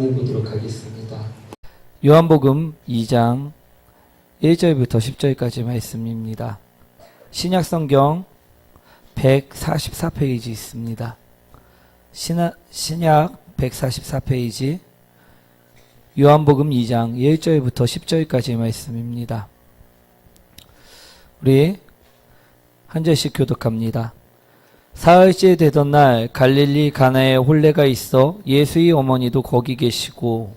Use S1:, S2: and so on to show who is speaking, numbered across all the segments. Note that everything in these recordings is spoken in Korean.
S1: 말씀을 보도록 하겠습니다.
S2: 요한복음 2장 1절부터 10절까지 말씀입니다. 신약성경 144페이지 있습니다. 신약 144페이지 요한복음 2장 1절부터 10절까지 말씀입니다. 우리 한 절씩 교독합니다. 사흘째 되던 날 갈릴리 가나에 혼례가 있어 예수의 어머니도 거기 계시고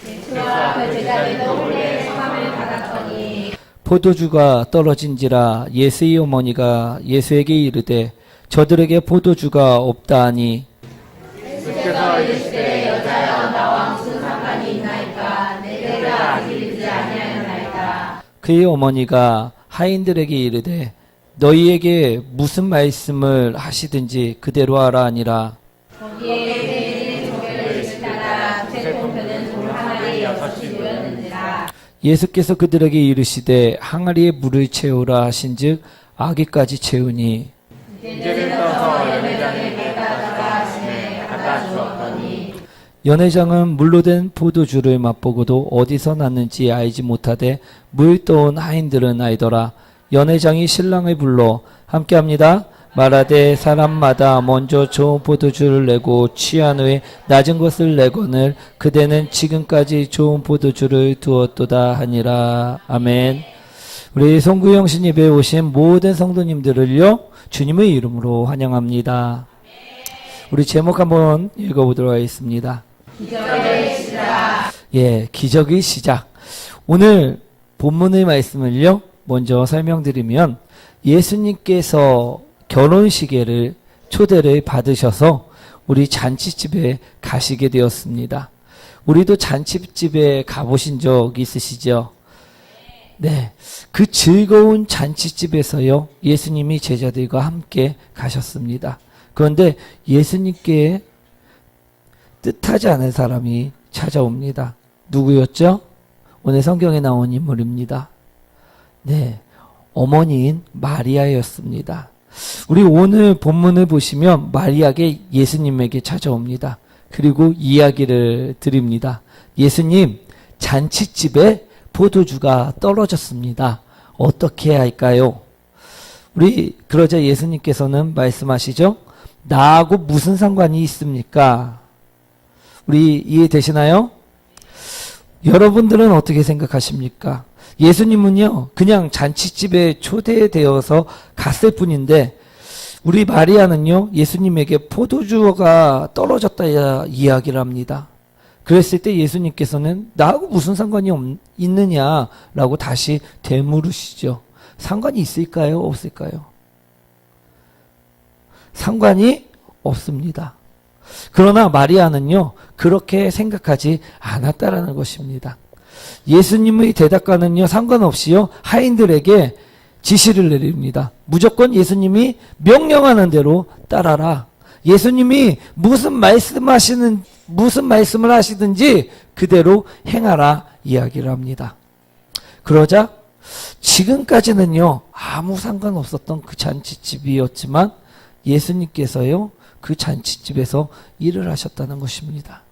S3: 예수와 그 제자들도 혼례의 성함을 받았더니
S2: 포도주가 떨어진지라 예수의 어머니가 예수에게 이르되 저들에게 포도주가 없다 하니
S3: 예수께서 이르시되 여자여 나와 무슨 상관이 있나이까 내 때가 아직 이르지 아니하였나이까.
S2: 그의 어머니가 하인들에게 이르되 너희에게 무슨 말씀을 하시든지 그대로 하라 하니라.
S3: 거기에 그들이 조개를 치다가 새 통편은 돌 항아리 6이 모였는지라.
S2: 예수께서 그들에게 이르시되 항아리에 물을 채우라 하신즉 아기까지 채우니
S3: 이제는 떠서 연회장에게 갖다가 하시매 갖다 주었더니
S2: 연회장은 물로 된 포도주를 맛보고도 어디서 났는지 알지 못하되 물 떠온 하인들은 알더라. 연회장이 신랑을 불러 함께합니다. 말하되 사람마다 먼저 좋은 포도주를 내고 취한 후에 낮은 것을 내거늘 그대는 지금까지 좋은 포도주를 두었도다 하니라. 아멘. 우리 송구영 신입에 오신 모든 성도님들을요 주님의 이름으로 환영합니다. 우리 제목 한번 읽어보도록 하겠습니다.
S3: 기적의 시작.
S2: 예, 기적의 시작. 오늘 본문의 말씀을요 먼저 설명드리면 예수님께서 결혼식에를 초대를 받으셔서 우리 잔치집에 가시게 되었습니다. 우리도 잔치집에 가보신 적 있으시죠? 네, 그 즐거운 잔치집에서요 예수님이 제자들과 함께 가셨습니다. 그런데 예수님께 뜻하지 않은 사람이 찾아옵니다. 누구였죠? 오늘 성경에 나온 인물입니다. 네, 어머니인 마리아였습니다. 우리 오늘 본문을 보시면 마리아가 예수님에게 찾아옵니다. 그리고 이야기를 드립니다. 예수님, 잔치집에 포도주가 떨어졌습니다. 어떻게 해야 할까요? 그러자 예수님께서는 말씀하시죠? 나하고 무슨 상관이 있습니까? 우리 이해되시나요? 여러분들은 어떻게 생각하십니까? 예수님은요 그냥 잔치집에 초대되어서 갔을 뿐인데 우리 마리아는요 예수님에게 포도주가 떨어졌다 이야기를 합니다. 그랬을 때 예수님께서는 나하고 무슨 상관이 있느냐라고 다시 되물으시죠. 상관이 있을까요? 없을까요? 상관이 없습니다. 그러나 마리아는요 그렇게 생각하지 않았다라는 것입니다. 예수님의 대답과는요 상관없이요 하인들에게 지시를 내립니다. 무조건 예수님이 명령하는 대로 따라라. 예수님이 무슨 말씀을 하시든지 그대로 행하라 이야기를 합니다. 그러자 지금까지는요 아무 상관없었던 그 잔치집이었지만 예수님께서요 그 잔치집에서 일을 하셨다는 것입니다.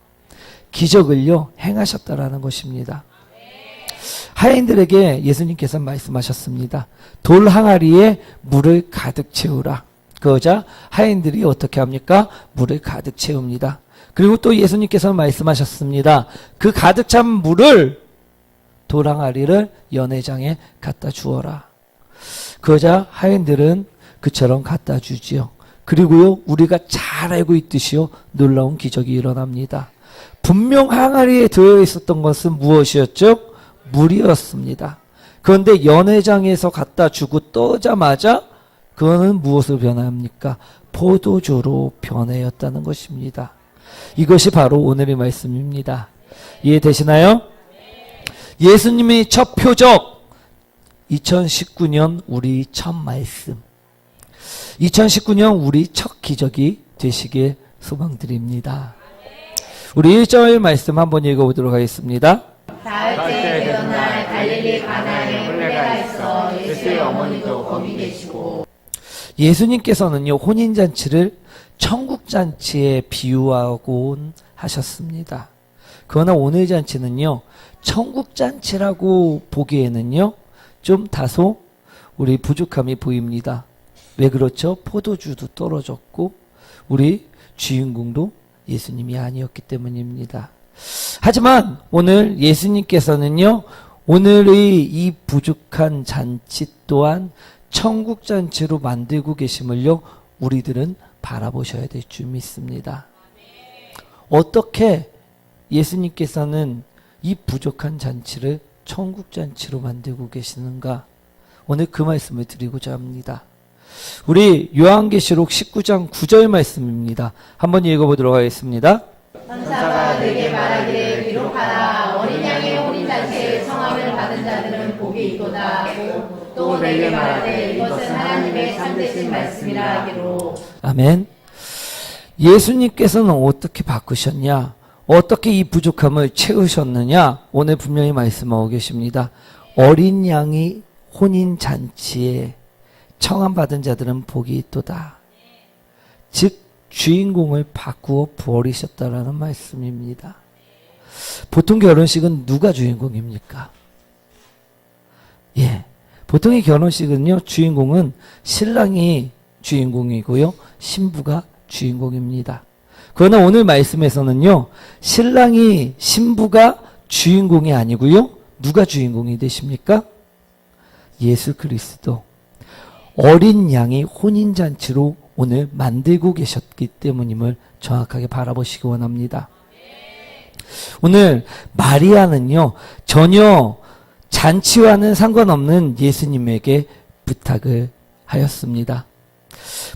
S2: 기적을요 행하셨다라는 것입니다. 하인들에게 예수님께서 말씀하셨습니다. 돌 항아리에 물을 가득 채우라. 그러자 하인들이 어떻게 합니까? 물을 가득 채웁니다. 그리고 또 예수님께서 말씀하셨습니다. 그 가득 찬 물을 돌 항아리를 연회장에 갖다 주어라. 그러자 하인들은 그처럼 갖다 주지요. 그리고요 우리가 잘 알고 있듯이요 놀라운 기적이 일어납니다. 분명 항아리에 들어 있었던 것은 무엇이었죠? 물이었습니다. 그런데 연회장에서 갖다 주고 떠자마자 그거는 무엇으로 변합니까? 포도주로 변해였다는 것입니다. 이것이 바로 오늘의 말씀입니다. 이해되시나요? 예수님의 첫 표적 2019년 우리 첫 말씀 2019년 우리 첫 기적이 되시길 소망드립니다. 우리 1절 말씀 한번 읽어보도록 하겠습니다.
S3: 사흘째 되던 날 갈릴리 가나에 혼례가 있어 예수의 어머니도 거기 계시고.
S2: 예수님께서는요 혼인잔치를 천국잔치에 비유하곤 하셨습니다. 그러나 오늘 잔치는요, 천국 잔치라고 보기에는요, 좀 다소 우리 부족함이 보입니다. 왜 그렇죠? 포도주도 떨어졌고 우리 주인공도 예수님이 아니었기 때문입니다. 하지만 오늘 예수님께서는요, 오늘의 이 부족한 잔치 또한 천국 잔치로 만들고 계심을요, 우리들은 바라보셔야 될 줄 믿습니다. 어떻게 예수님께서는 이 부족한 잔치를 천국 잔치로 만들고 계시는가? 오늘 그 말씀을 드리고자 합니다. 우리 요한계시록 19장 9절 말씀입니다. 한번 읽어보도록 하겠습니다.
S3: 천사가 내게 말하기를 기록하라. 어린 양의 혼인잔치에 성함을 받은 자들은 복이 있도다 하고 또 내게 말하되 이것은 하나님의 참되신 말씀이라 하기로.
S2: 아멘. 예수님께서는 어떻게 바꾸셨냐? 어떻게 이 부족함을 채우셨느냐? 오늘 분명히 말씀하고 계십니다. 어린 양이 혼인잔치에 청함받은 자들은 복이 있도다. 즉 주인공을 바꾸어 버리셨다라는 말씀입니다. 보통 결혼식은 누가 주인공입니까? 예, 보통의 결혼식은요, 주인공은 신랑이 주인공이고요, 신부가 주인공입니다. 그러나 오늘 말씀에서는요, 신랑이 신부가 주인공이 아니고요, 누가 주인공이 되십니까? 예수 그리스도. 어린 양이 혼인잔치로 오늘 만들고 계셨기 때문임을 정확하게 바라보시기 원합니다. 오늘 마리아는요, 전혀 잔치와는 상관없는 예수님에게 부탁을 하였습니다.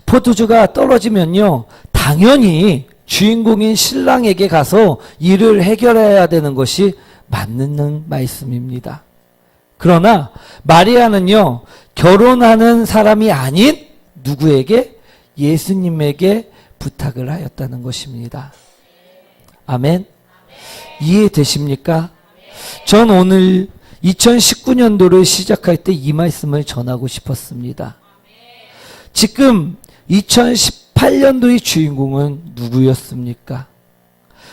S2: 포도주가 떨어지면요, 당연히 주인공인 신랑에게 가서 일을 해결해야 되는 것이 맞는 말씀입니다. 그러나 마리아는요, 결혼하는 사람이 아닌 누구에게? 예수님에게 부탁을 하였다는 것입니다. 아멘. 이해되십니까? 전 오늘 2019년도를 시작할 때 이 말씀을 전하고 싶었습니다. 지금 2018년도의 주인공은 누구였습니까?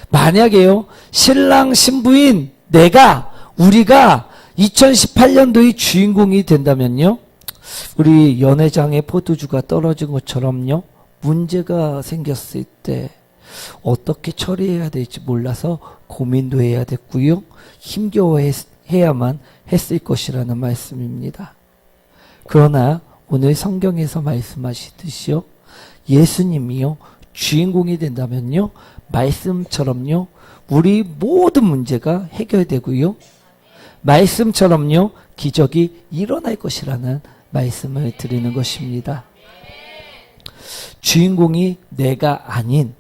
S2: 만약에요, 신랑 신부인 우리가 2018년도의 주인공이 된다면요, 우리 연회장에 포도주가 떨어진 것처럼요, 문제가 생겼을 때 어떻게 처리해야 될지 몰라서 고민도 해야 됐고요, 힘겨워해야만 했을 것이라는 말씀입니다. 그러나 오늘 성경에서 말씀하시듯이요, 예수님이요, 주인공이 된다면요, 말씀처럼요, 우리 모든 문제가 해결되고요, 말씀처럼요, 기적이 일어날 것이라는 말씀을 드리는 것입니다. 주인공이 내가 아닌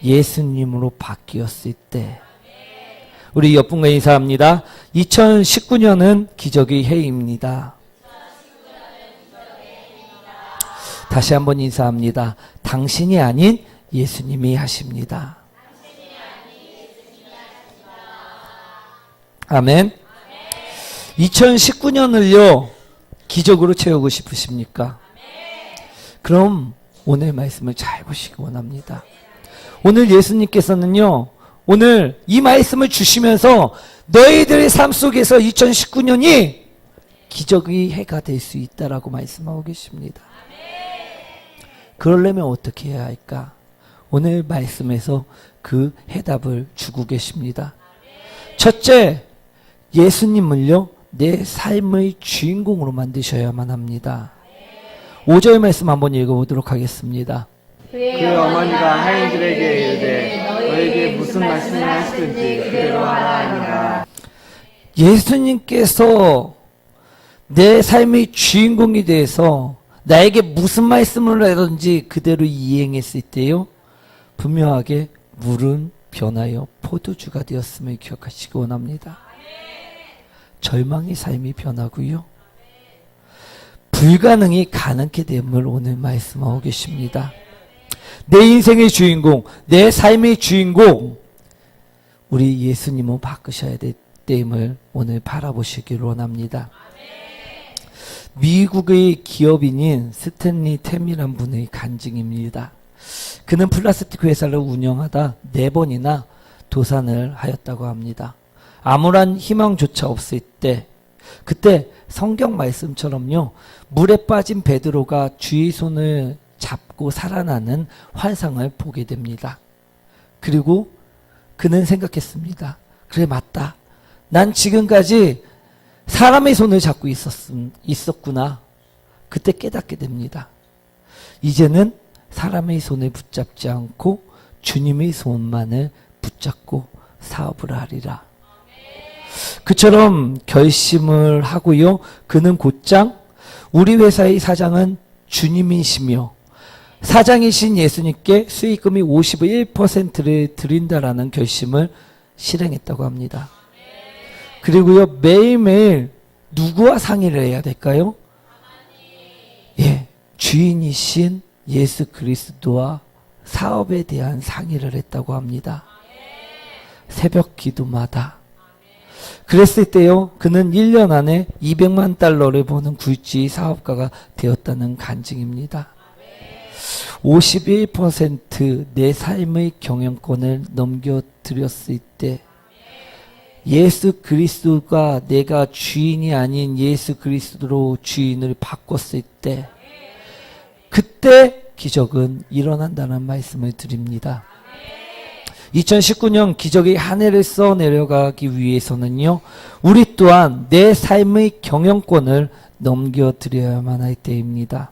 S2: 예수님으로 바뀌었을 때, 우리 옆분과 인사합니다. 2019년은 기적의 해입니다. 다시 한번 인사합니다. 당신이 아닌 예수님이 하십니다. 아멘. 2019년을요, 기적으로 채우고 싶으십니까? 그럼 오늘 말씀을 잘 보시기 원합니다. 오늘 예수님께서는요, 오늘 이 말씀을 주시면서 너희들의 삶 속에서 2019년이 기적의 해가 될 수 있다라고 말씀하고 계십니다. 그러려면 어떻게 해야 할까? 오늘 말씀에서 그 해답을 주고 계십니다. 첫째, 예수님을요, 내 삶의 주인공으로 만드셔야만 합니다. 5절 말씀 한번 읽어보도록 하겠습니다.
S3: 그의 어머니가 하인들에게 이르되 너에게 무슨 말씀을 하시든지 그대로 하라 하니라.
S2: 예수님께서 내 삶의 주인공이 돼서 나에게 무슨 말씀을 하든지 그대로 이행했을 때요, 분명하게 물은 변하여 포도주가 되었음을 기억하시기 원합니다. 절망의 삶이 변하고요, 불가능이 가능케 됨을 오늘 말씀하고 계십니다. 내 인생의 주인공, 내 삶의 주인공, 우리 예수님을 바꾸셔야 될 때임을 오늘 바라보시기를 원합니다. 미국의 기업인인 스탠리 템이란 분의 간증입니다. 그는 플라스틱 회사를 운영하다 4번이나 도산을 하였다고 합니다. 아무런 희망조차 없을 때, 그때 성경 말씀처럼요, 물에 빠진 베드로가 주의 손을 잡고 살아나는 환상을 보게 됩니다. 그리고 그는 생각했습니다. 그래, 맞다. 난 지금까지 사람의 손을 잡고 있었구나. 그때 깨닫게 됩니다. 이제는 사람의 손을 붙잡지 않고 주님의 손만을 붙잡고 사업을 하리라. 그처럼 결심을 하고요. 그는 곧장 우리 회사의 사장은 주님이시며 사장이신 예수님께 수익금이 51%를 드린다라는 결심을 실행했다고 합니다. 그리고요, 매일매일 누구와 상의를 해야 될까요? 예, 주인이신 예수 그리스도와 사업에 대한 상의를 했다고 합니다. 새벽 기도마다. 그랬을 때요, 그는 1년 안에 200만 달러를 버는 굴지 사업가가 되었다는 간증입니다. 51% 내 삶의 경영권을 넘겨드렸을 때, 예수 그리스도가 내가 주인이 아닌 예수 그리스도로 주인을 바꿨을 때, 그때 기적은 일어난다는 말씀을 드립니다. 2019년 기적의 한 해를 써 내려가기 위해서는요, 우리 또한 내 삶의 경영권을 넘겨드려야만 할 때입니다.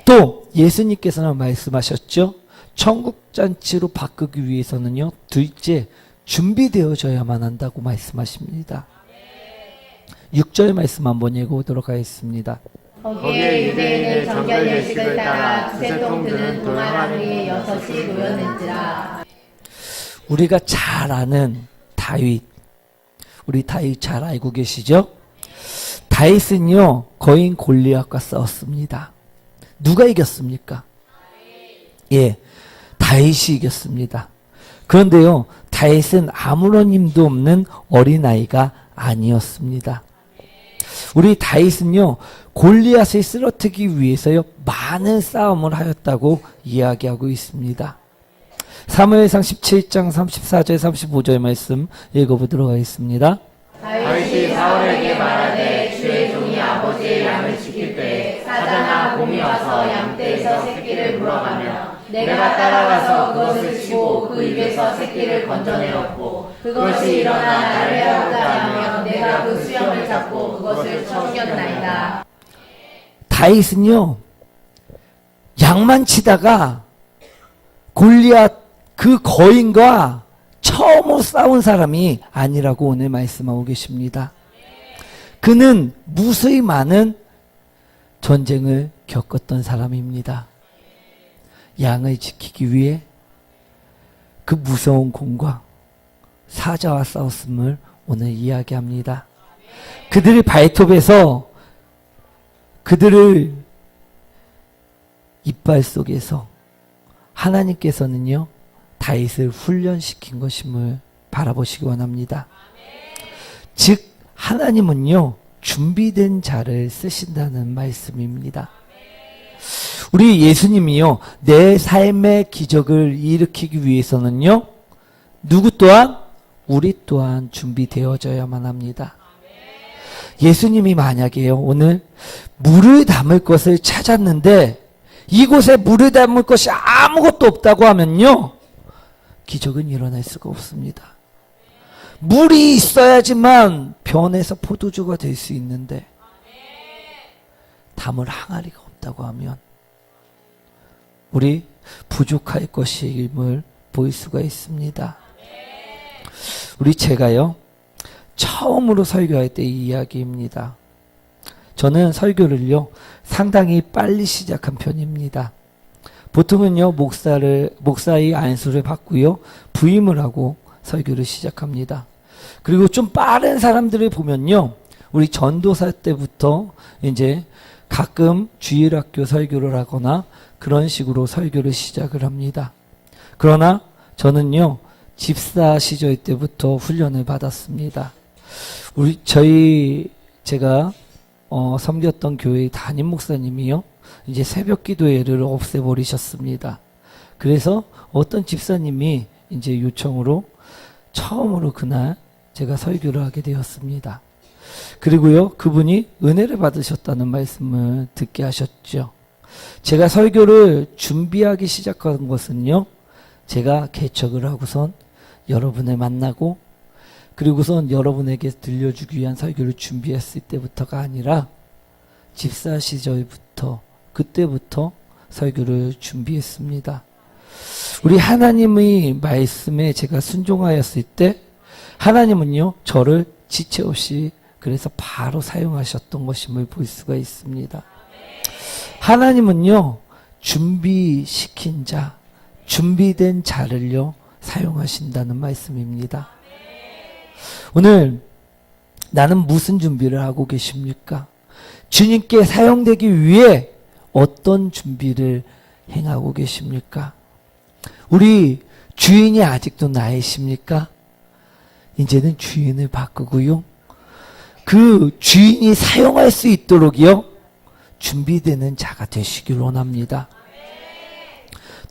S2: 또 예수님께서는 말씀하셨죠. 천국잔치로 바꾸기 위해서는요, 둘째 준비되어져야만 한다고 말씀하십니다. 6절 말씀 한번 읽어보도록 하겠습니다.
S3: 거기에 유대인은 정결 예식을 따라 두세 통 드는 도마랑 위에 6이 놓였는지라.
S2: 우리가 잘 아는 다윗, 우리 다윗 잘 알고 계시죠? 다윗은요, 거인 골리앗과 싸웠습니다. 누가 이겼습니까? 예, 다윗이 이겼습니다. 그런데요, 다윗은 아무런 힘도 없는 어린아이가 아니었습니다. 우리 다윗은요, 골리앗을 쓰러뜨리기 위해서요, 많은 싸움을 하였다고 이야기하고 있습니다. 사무엘상 17장 34절 35절 말씀 읽어보도록 하겠습니다.
S3: 다윗이 사울에게 말하되 주의 종이 아버지의 양을 지킬 때 사자나 곰이 와서 양떼에서 새끼를 물어가며 내가 따라가서 그것을 치고 그 입에서 새끼를 건져내었고 그것이 일어나 나를 해하고자 하며 내가 그 수염을 잡고 그것을 쳐 죽였나이다.
S2: 다윗은요, 양만 치다가 골리앗 그 거인과 처음으로 싸운 사람이 아니라고 오늘 말씀하고 계십니다. 그는 무수히 많은 전쟁을 겪었던 사람입니다. 양을 지키기 위해 그 무서운 곰과 사자와 싸웠음을 오늘 이야기합니다. 그들의 발톱에서 그들을 이빨 속에서 하나님께서는요, 다윗을 훈련시킨 것임을 바라보시기 원합니다. 즉 하나님은요, 준비된 자를 쓰신다는 말씀입니다. 우리 예수님이요, 내 삶의 기적을 일으키기 위해서는요, 누구 또한? 우리 또한 준비되어져야만 합니다. 예수님이 만약에요, 오늘 물을 담을 것을 찾았는데 이곳에 물을 담을 것이 아무것도 없다고 하면요, 기적은 일어날 수가 없습니다. 물이 있어야지만 변해서 포도주가 될 수 있는데 담을 항아리가 없다고 하면 우리 부족할 것임을 볼 수가 있습니다. 우리 제가요, 처음으로 설교할 때 이 이야기입니다. 저는 설교를요, 상당히 빨리 시작한 편입니다. 보통은요, 목사의 안수를 받고요, 부임을 하고 설교를 시작합니다. 그리고 좀 빠른 사람들을 보면요, 우리 전도사 때부터 이제 가끔 주일학교 설교를 하거나 그런 식으로 설교를 시작을 합니다. 그러나 저는요, 집사 시절 때부터 훈련을 받았습니다. 제가 섬겼던 교회의 담임 목사님이요, 이제 새벽 기도회를 없애버리셨습니다. 그래서 어떤 집사님이 이제 요청으로 처음으로 그날 제가 설교를 하게 되었습니다. 그리고요, 그분이 은혜를 받으셨다는 말씀을 듣게 하셨죠. 제가 설교를 준비하기 시작한 것은요, 제가 개척을 하고선 여러분을 만나고 그리고선 여러분에게 들려주기 위한 설교를 준비했을 때부터가 아니라 집사 시절부터, 그때부터 설교를 준비했습니다. 우리 하나님의 말씀에 제가 순종하였을 때 하나님은요, 저를 지체 없이 그래서 바로 사용하셨던 것임을 볼 수가 있습니다. 하나님은요, 준비시킨 자, 준비된 자를요, 사용하신다는 말씀입니다. 오늘 나는 무슨 준비를 하고 계십니까? 주님께 사용되기 위해 어떤 준비를 행하고 계십니까? 우리 주인이 아직도 나이십니까? 이제는 주인을 바꾸고요, 그 주인이 사용할 수 있도록요, 준비되는 자가 되시길 원합니다.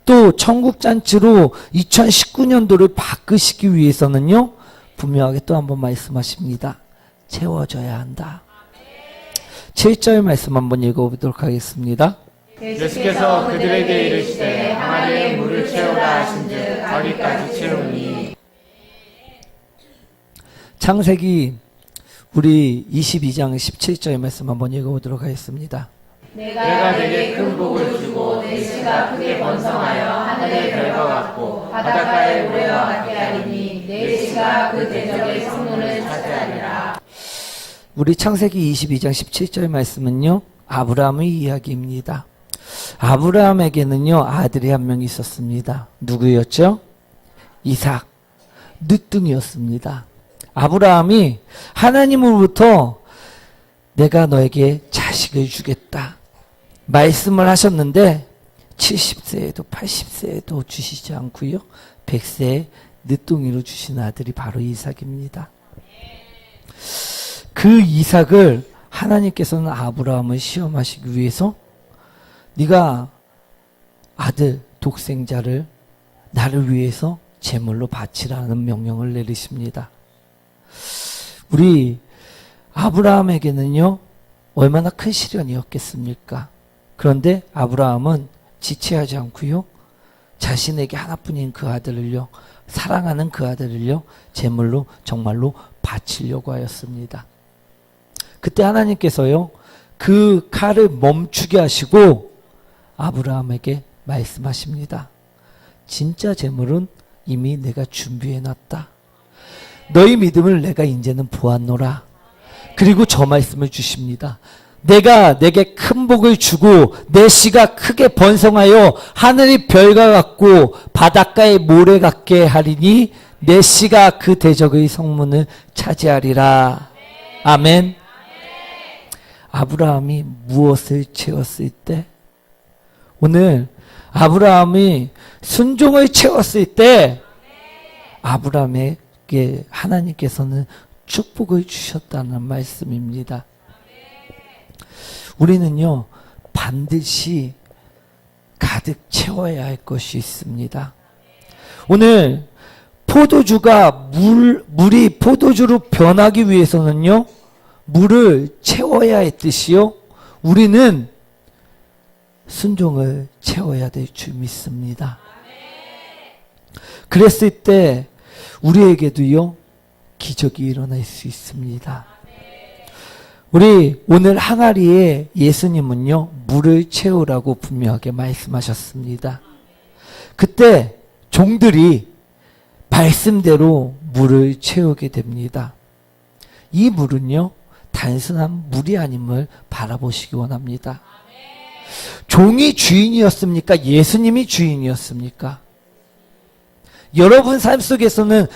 S2: 또 천국잔치로 2019년도를 바꾸시기 위해서는요, 분명하게 또 한번 말씀하십니다. 채워져야 한다. 7절 말씀 한번 읽어보도록 하겠습니다.
S3: 예수께서 그들에게 이르시되 항아리에 물을 채우라 하신즉 거기까지 채우니.
S2: 창세기 우리 22장 17절 말씀 한번 읽어보도록 하겠습니다.
S3: 내가 내게 큰 복을 주고 내 씨가 크게 번성하여 하늘의 별과 같고 바닷가의 모래와 같게 하리니 내 씨가 그 대적의 성문을 차지하리라.
S2: 우리 창세기 22장 17절 말씀은요, 아브라함의 이야기입니다. 아브라함에게는요, 아들이 한 명 있었습니다. 누구였죠? 이삭, 늦둥이였습니다. 아브라함이 하나님으로부터 내가 너에게 자식을 주겠다 말씀을 하셨는데 70세에도 80세에도 주시지 않고요, 100세에 늦둥이로 주신 아들이 바로 이삭입니다. 그 이삭을 하나님께서는 아브라함을 시험하시기 위해서 네가 아들 독생자를 나를 위해서 제물로 바치라는 명령을 내리십니다. 우리 아브라함에게는요, 얼마나 큰 시련이었겠습니까? 그런데 아브라함은 지체하지 않고요, 자신에게 하나뿐인 그 아들을요, 사랑하는 그 아들을요, 제물로 정말로 바치려고 하였습니다. 그때 하나님께서요, 그 칼을 멈추게 하시고 아브라함에게 말씀하십니다. 진짜 제물은 이미 내가 준비해놨다. 너희 믿음을 내가 이제는 보았노라. 그리고 저 말씀을 주십니다. 내가 내게 큰 복을 주고 내 씨가 크게 번성하여 하늘의 별과 같고 바닷가의 모래 같게 하리니 내 씨가 그 대적의 성문을 차지하리라. 아멘. 아브라함이 무엇을 채웠을 때, 오늘 아브라함이 순종을 채웠을 때 아브라함에게 하나님께서는 축복을 주셨다는 말씀입니다. 우리는요, 반드시 가득 채워야 할 것이 있습니다. 오늘 포도주가 물이 포도주로 변하기 위해서는요, 물을 채워야 했듯이요, 우리는 순종을 채워야 될 줄 믿습니다. 그랬을 때 우리에게도요, 기적이 일어날 수 있습니다. 우리 오늘 항아리에 예수님은요, 물을 채우라고 분명하게 말씀하셨습니다. 그때 종들이 말씀대로 물을 채우게 됩니다. 이 물은요, 단순한 물이 아님을 바라보시기 원합니다. 종이 주인이었습니까? 예수님이 주인이었습니까? 여러분 삶 속에서는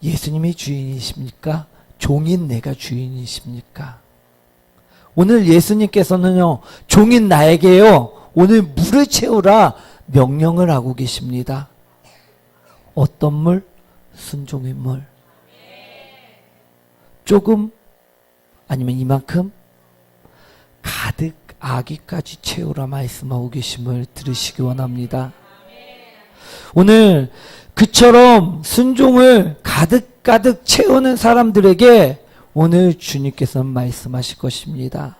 S2: 예수님이 주인이십니까? 종인 내가 주인이십니까? 오늘 예수님께서는요, 종인 나에게요, 오늘 물을 채우라 명령을 하고 계십니다. 어떤 물? 순종의 물. 조금 아니면 이만큼 가득 아기까지 채우라 말씀하고 계심을 들으시기 원합니다. 오늘 그처럼 순종을 가득가득 채우는 사람들에게 오늘 주님께서는 말씀하실 것입니다.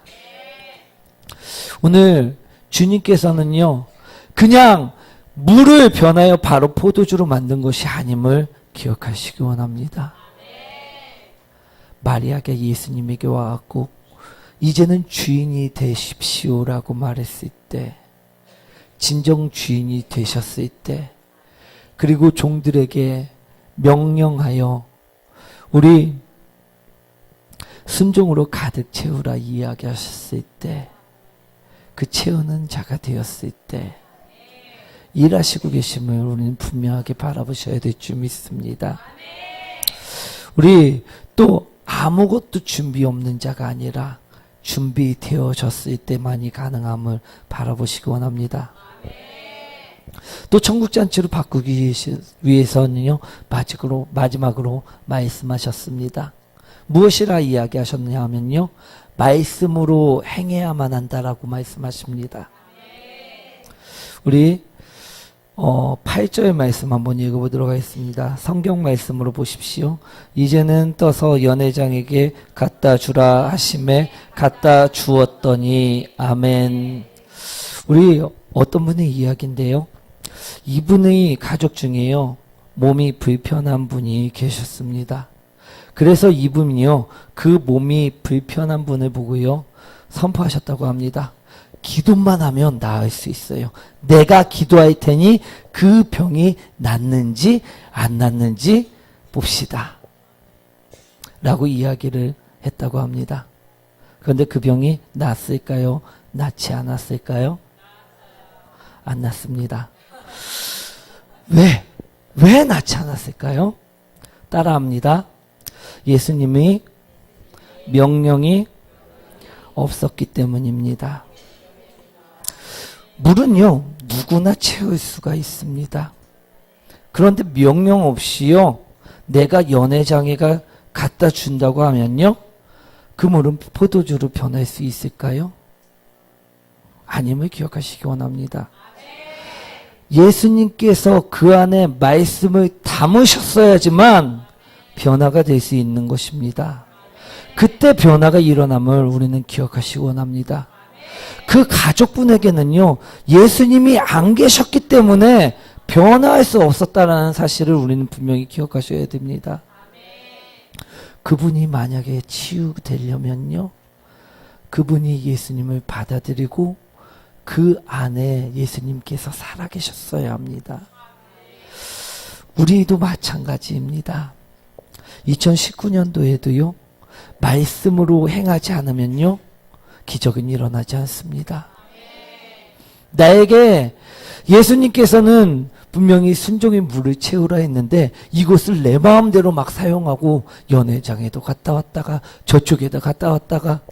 S2: 오늘 주님께서는요, 그냥 물을 변하여 바로 포도주로 만든 것이 아님을 기억하시기 원합니다. 마리아가 예수님에게 와갖고 이제는 주인이 되십시오라고 말했을 때, 진정 주인이 되셨을 때, 그리고 종들에게 명령하여 우리 순종으로 가득 채우라 이야기하셨을 때, 그 채우는 자가 되었을 때 일하시고 계심을 우리는 분명하게 바라보셔야 될 줄 믿습니다. 우리 또 아무것도 준비 없는 자가 아니라 준비되어졌을 때만이 가능함을 바라보시기 원합니다. 또 천국잔치로 바꾸기 위해서는요, 마지막으로 말씀하셨습니다. 무엇이라 이야기하셨느냐 하면요, 말씀으로 행해야만 한다라고 말씀하십니다. 우리 8절의 말씀 한번 읽어보도록 하겠습니다. 성경 말씀으로 보십시오. 이제는 떠서 연회장에게 갖다 주라 하심에 갖다 주었더니 아멘. 우리 어떤 분의 이야기인데요, 이분의 가족 중에요, 몸이 불편한 분이 계셨습니다. 그래서 이분이요, 그 몸이 불편한 분을 보고요, 선포하셨다고 합니다. 기도만 하면 나을 수 있어요. 내가 기도할 테니 그 병이 낫는지 안 낫는지 봅시다 라고 이야기를 했다고 합니다. 그런데 그 병이 낫을까요? 낫지 않았을까요? 안 낫습니다. 왜 낫지 않았을까요? 따라합니다. 예수님이 명령이 없었기 때문입니다. 물은요, 누구나 채울 수가 있습니다. 그런데 명령 없이요, 내가 연회장애가 갖다 준다고 하면요, 그 물은 포도주로 변할 수 있을까요? 아님을 기억하시기 원합니다. 예수님께서 그 안에 말씀을 담으셨어야지만 변화가 될 수 있는 것입니다. 그때 변화가 일어남을 우리는 기억하시기 원합니다. 그 가족분에게는요, 예수님이 안 계셨기 때문에 변화할 수 없었다라는 사실을 우리는 분명히 기억하셔야 됩니다. 그분이 만약에 치유되려면요, 그분이 예수님을 받아들이고 그 안에 예수님께서 살아계셨어야 합니다. 우리도 마찬가지입니다. 2019년도에도요, 말씀으로 행하지 않으면요, 기적은 일어나지 않습니다. 나에게 예수님께서는 분명히 순종의 물을 채우라 했는데 이것을 내 마음대로 막 사용하고 연회장에도 갔다 왔다가 저쪽에도 갔다 왔다가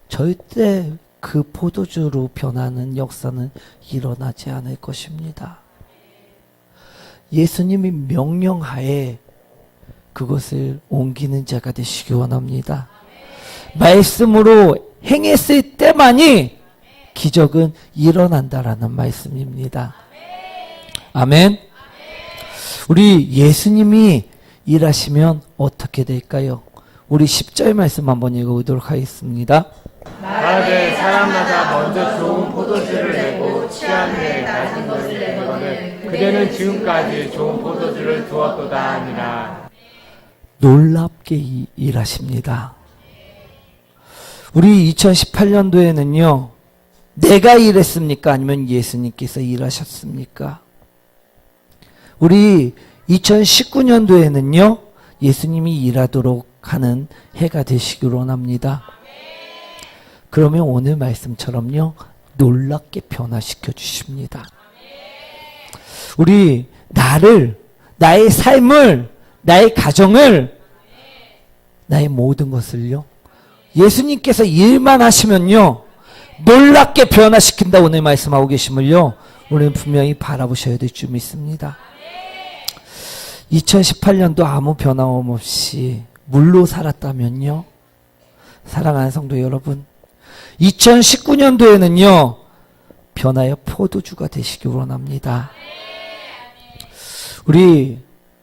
S2: 절대 그 포도주로 변하는 역사는 일어나지 않을 것입니다. 예수님이 명령하에 그것을 옮기는 자가 되시기 원합니다. 말씀으로 행했을 때만이 기적은 일어난다라는 말씀입니다. 아멘. 우리 예수님이 일하시면 어떻게 될까요? 우리 10절 말씀 한번 읽어보도록 하겠습니다.
S3: 말하되 사람마다 먼저 좋은 포도주를 내고 취한 후에 낮은 것을 내거늘 그대는 지금까지 좋은 포도주를 두었도다 하니라.
S2: 놀랍게 일하십니다. 우리 2018년도에는요, 내가 일했습니까? 아니면 예수님께서 일하셨습니까? 우리 2019년도에는요, 예수님이 일하도록 하는 해가 되시기를 원합니다. 그러면 오늘 말씀처럼요, 놀랍게 변화시켜 주십니다. 우리 나의 삶을, 나의 가정을, 나의 모든 것을요, 예수님께서 일만 하시면요, 놀랍게 변화시킨다 오늘 말씀하고 계심을요, 우리는 분명히 바라보셔야 될 줄 믿습니다. 2018년도 아무 변화움 없이 물로 살았다면요, 사랑하는 성도 여러분, 2019년도에는요 변화의 포도주가 되시기 원합니다. 우리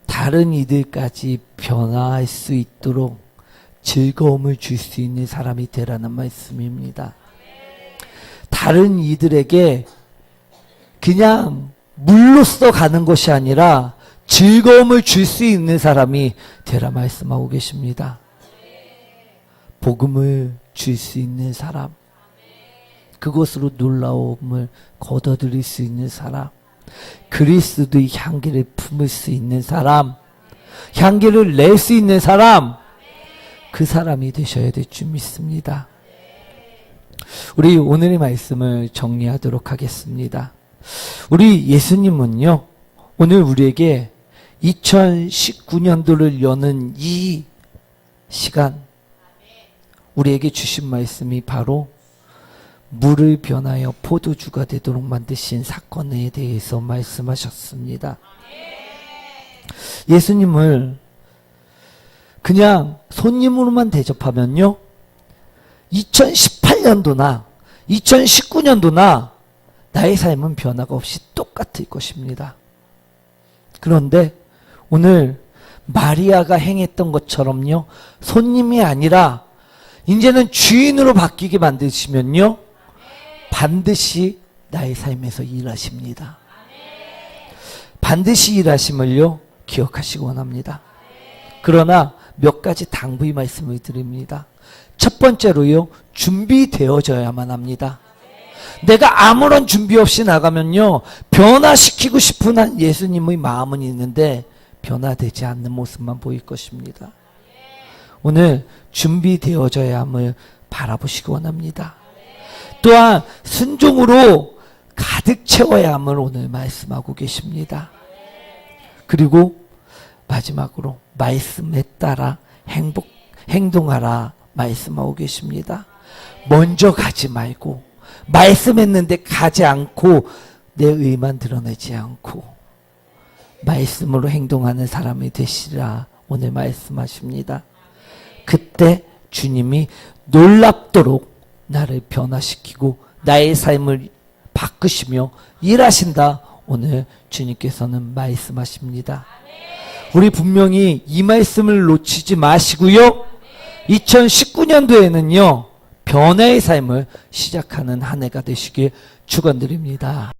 S2: 다른 이들까지 변화할 수 있도록 즐거움을 줄 수 있는 사람이 되라는 말씀입니다. 다른 이들에게 그냥 물로써 가는 것이 아니라 즐거움을 줄 수 있는 사람이 되라 말씀하고 계십니다. 복음을 줄 수 있는 사람, 그것으로 놀라움을 거둬들일 수 있는 사람, 그리스도의 향기를 품을 수 있는 사람, 향기를 낼 수 있는 사람, 그 사람이 되셔야 될 줄 믿습니다. 우리 오늘의 말씀을 정리하도록 하겠습니다. 우리 예수님은요, 오늘 우리에게 2019년도를 여는 이 시간, 우리에게 주신 말씀이 바로 물을 변하여 포도주가 되도록 만드신 사건에 대해서 말씀하셨습니다. 예수님을 그냥 손님으로만 대접하면요, 2018년도나 2019년도나 나의 삶은 변화가 없이 똑같을 것입니다. 그런데 오늘 마리아가 행했던 것처럼요, 손님이 아니라 이제는 주인으로 바뀌게 만드시면요, 반드시 나의 삶에서 일하십니다. 반드시 일하심을요, 기억하시기 원합니다. 그러나 몇 가지 당부의 말씀을 드립니다. 첫 번째로요, 준비되어져야만 합니다. 내가 아무런 준비 없이 나가면요, 변화시키고 싶은 한 예수님의 마음은 있는데 변화되지 않는 모습만 보일 것입니다. 오늘 준비되어져야 함을 바라보시기 원합니다. 또한 순종으로 가득 채워야 함을 오늘 말씀하고 계십니다. 그리고 마지막으로 말씀에 따라 행동하라 말씀하고 계십니다. 먼저 가지 말고, 말씀했는데 가지 않고 내 의만 드러내지 않고 말씀으로 행동하는 사람이 되시라 오늘 말씀하십니다. 그때 주님이 놀랍도록 나를 변화시키고 나의 삶을 바꾸시며 일하신다 오늘 주님께서는 말씀하십니다. 우리 분명히 이 말씀을 놓치지 마시고요, 2019년도에는요 변화의 삶을 시작하는 한 해가 되시길 축원드립니다.